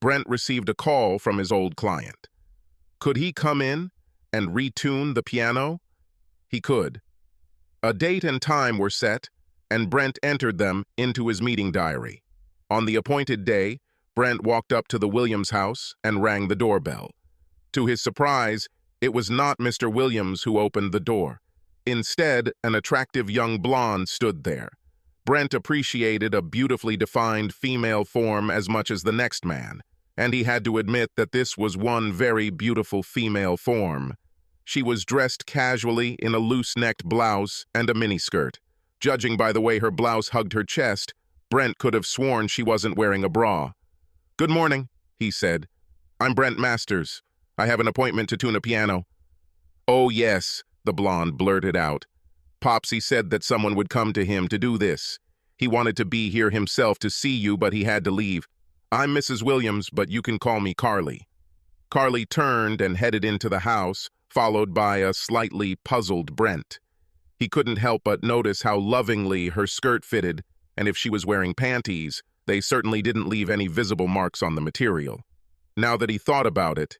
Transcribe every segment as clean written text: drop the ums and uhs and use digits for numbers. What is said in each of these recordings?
Brent received a call from his old client. Could he come in and retune the piano? He could. A date and time were set, and Brent entered them into his meeting diary. On the appointed day, Brent walked up to the Williams house and rang the doorbell. To his surprise, it was not Mr. Williams who opened the door. Instead, an attractive young blonde stood there. Brent appreciated a beautifully defined female form as much as the next man, and he had to admit that this was one very beautiful female form. She was dressed casually in a loose-necked blouse and a miniskirt. Judging by the way her blouse hugged her chest, Brent could have sworn she wasn't wearing a bra. "Good morning," he said. "I'm Brent Masters. I have an appointment to tune a piano." "Oh, yes," the blonde blurted out. "Popsy said that someone would come to him to do this. He wanted to be here himself to see you, but he had to leave. I'm Mrs. Williams, but you can call me Carly." Carly turned and headed into the house, followed by a slightly puzzled Brent. He couldn't help but notice how lovingly her skirt fitted, and if she was wearing panties, they certainly didn't leave any visible marks on the material. Now that he thought about it,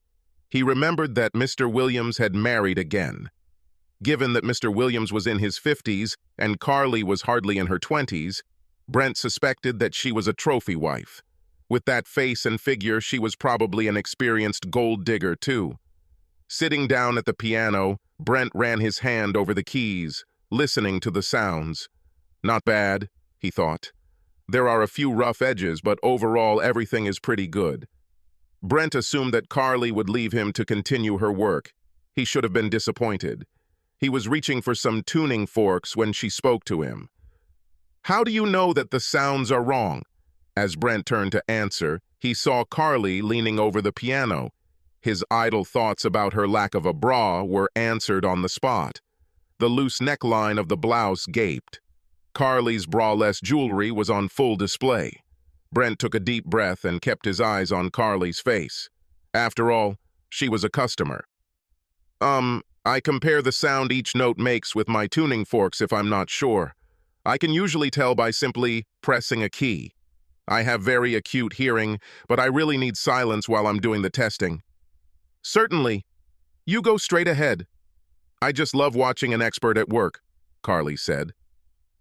he remembered that Mr. Williams had married again. Given that Mr. Williams was in his 50s and Carly was hardly in her 20s, Brent suspected that she was a trophy wife. With that face and figure, she was probably an experienced gold digger, too. Sitting down at the piano, Brent ran his hand over the keys, listening to the sounds. Not bad, he thought. There are a few rough edges, but overall everything is pretty good. Brent assumed that Carly would leave him to continue her work. He should have been disappointed. He was reaching for some tuning forks when she spoke to him. "How do you know that the sounds are wrong?" As Brent turned to answer, he saw Carly leaning over the piano. His idle thoughts about her lack of a bra were answered on the spot. The loose neckline of the blouse gaped. Carly's braless jewelry was on full display. Brent took a deep breath and kept his eyes on Carly's face. After all, she was a customer. I compare the sound each note makes with my tuning forks if I'm not sure. I can usually tell by simply pressing a key. I have very acute hearing, but I really need silence while I'm doing the testing." "Certainly. You go straight ahead." "I just love watching an expert at work," Carly said.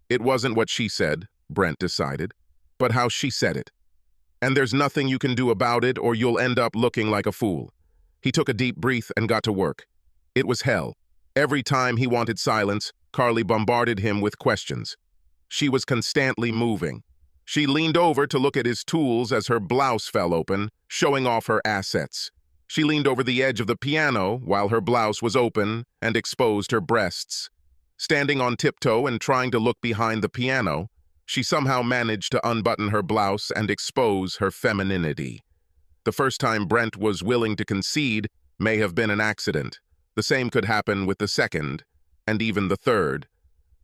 It wasn't what she said, Brent decided, but how she said it. "And there's nothing you can do about it or you'll end up looking like a fool." He took a deep breath and got to work. It was hell. Every time he wanted silence, Carly bombarded him with questions. She was constantly moving. She leaned over to look at his tools as her blouse fell open, showing off her assets. She leaned over the edge of the piano while her blouse was open and exposed her breasts. Standing on tiptoe and trying to look behind the piano, she somehow managed to unbutton her blouse and expose her femininity. The first time Brent was willing to concede may have been an accident. The same could happen with the second, and even the third.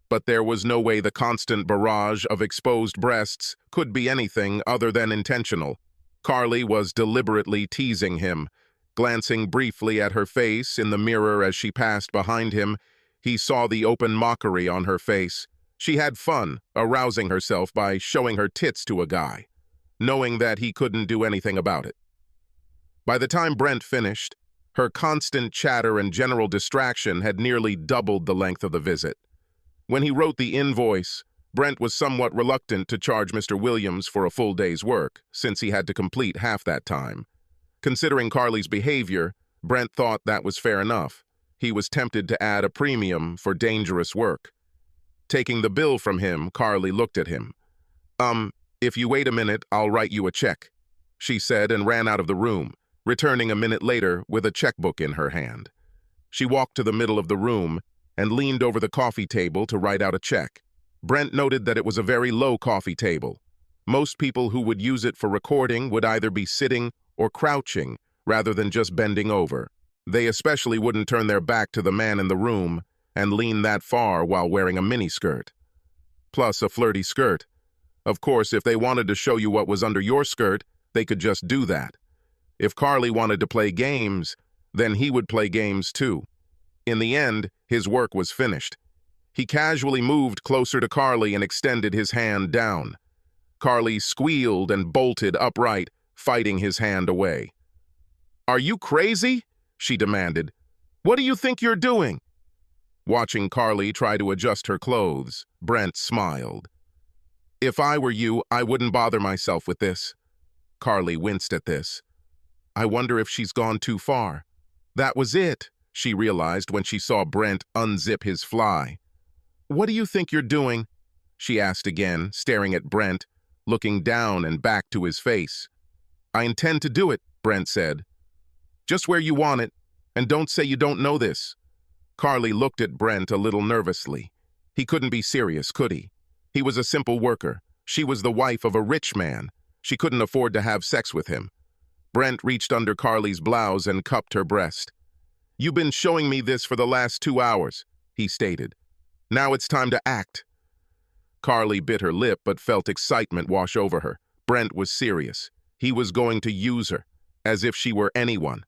But there was no way the constant barrage of exposed breasts could be anything other than intentional. Carly was deliberately teasing him. Glancing briefly at her face in the mirror as she passed behind him, he saw the open mockery on her face. She had fun, arousing herself by showing her tits to a guy, knowing that he couldn't do anything about it. By the time Brent finished, her constant chatter and general distraction had nearly doubled the length of the visit. When he wrote the invoice, Brent was somewhat reluctant to charge Mr. Williams for a full day's work, since he had to complete half that time. Considering Carly's behavior, Brent thought that was fair enough. He was tempted to add a premium for dangerous work. Taking the bill from him, Carly looked at him. If you wait a minute, I'll write you a check," she said and ran out of the room, returning a minute later with a checkbook in her hand. She walked to the middle of the room and leaned over the coffee table to write out a check. Brent noted that it was a very low coffee table. Most people who would use it for recording would either be sitting or crouching rather than just bending over. They especially wouldn't turn their back to the man in the room and lean that far while wearing a miniskirt. Plus a flirty skirt. Of course, if they wanted to show you what was under your skirt, they could just do that. If Carly wanted to play games, then he would play games too. In the end, his work was finished. He casually moved closer to Carly and extended his hand down. Carly squealed and bolted upright, fighting his hand away. "Are you crazy?" she demanded. "What do you think you're doing?" Watching Carly try to adjust her clothes, Brent smiled. "If I were you, I wouldn't bother myself with this." Carly winced at this. "I wonder if she's gone too far." That was it, she realized when she saw Brent unzip his fly. "What do you think you're doing?" she asked again, staring at Brent, looking down and back to his face. "I intend to do it," Brent said. "Just where you want it, and don't say you don't know this." Carly looked at Brent a little nervously. He couldn't be serious, could he? He was a simple worker. She was the wife of a rich man. She couldn't afford to have sex with him. Brent reached under Carly's blouse and cupped her breast. "You've been showing me this for the last 2 hours," he stated. "Now it's time to act." Carly bit her lip but felt excitement wash over her. Brent was serious. He was going to use her, as if she were anyone.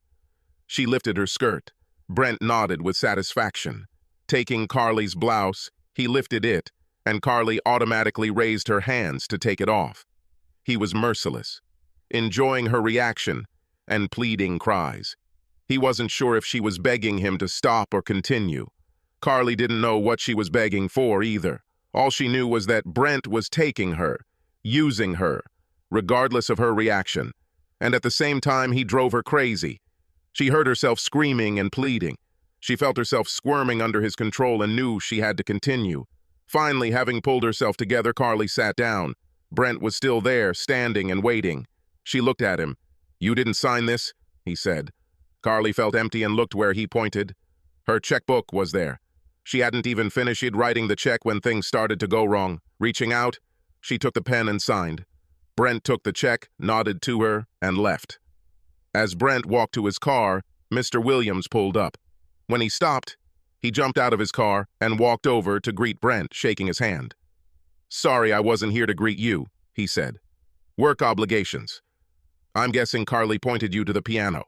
She lifted her skirt. Brent nodded with satisfaction. Taking Carly's blouse, he lifted it, and Carly automatically raised her hands to take it off. He was merciless, enjoying her reaction and pleading cries. He wasn't sure if she was begging him to stop or continue. Carly didn't know what she was begging for either. All she knew was that Brent was taking her, using her, regardless of her reaction. And at the same time, he drove her crazy. She heard herself screaming and pleading. She felt herself squirming under his control and knew she had to continue. Finally, having pulled herself together, Carly sat down. Brent was still there, standing and waiting. She looked at him. "You didn't sign this?" he said. Carly felt empty and looked where he pointed. Her checkbook was there. She hadn't even finished writing the check when things started to go wrong. Reaching out, she took the pen and signed. Brent took the check, nodded to her, and left. As Brent walked to his car, Mr. Williams pulled up. When he stopped, he jumped out of his car and walked over to greet Brent, shaking his hand. "Sorry I wasn't here to greet you," he said. "Work obligations. I'm guessing Carly pointed you to the piano."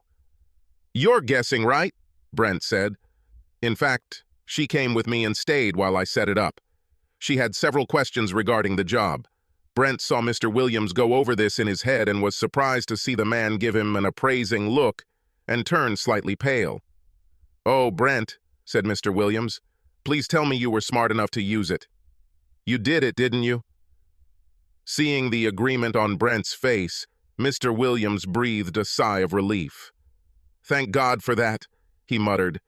"You're guessing, right?" Brent said. "In fact, she came with me and stayed while I set it up. She had several questions regarding the job." Brent saw Mr. Williams go over this in his head and was surprised to see the man give him an appraising look and turn slightly pale. "Oh, Brent," said Mr. Williams, "please tell me you were smart enough to use it. You did it, didn't you?" Seeing the agreement on Brent's face, Mr. Williams breathed a sigh of relief. "Thank God for that," he muttered.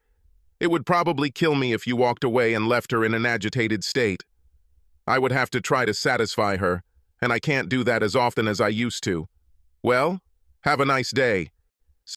"It would probably kill me if you walked away and left her in an agitated state. I would have to try to satisfy her, and I can't do that as often as I used to. Well, have a nice day."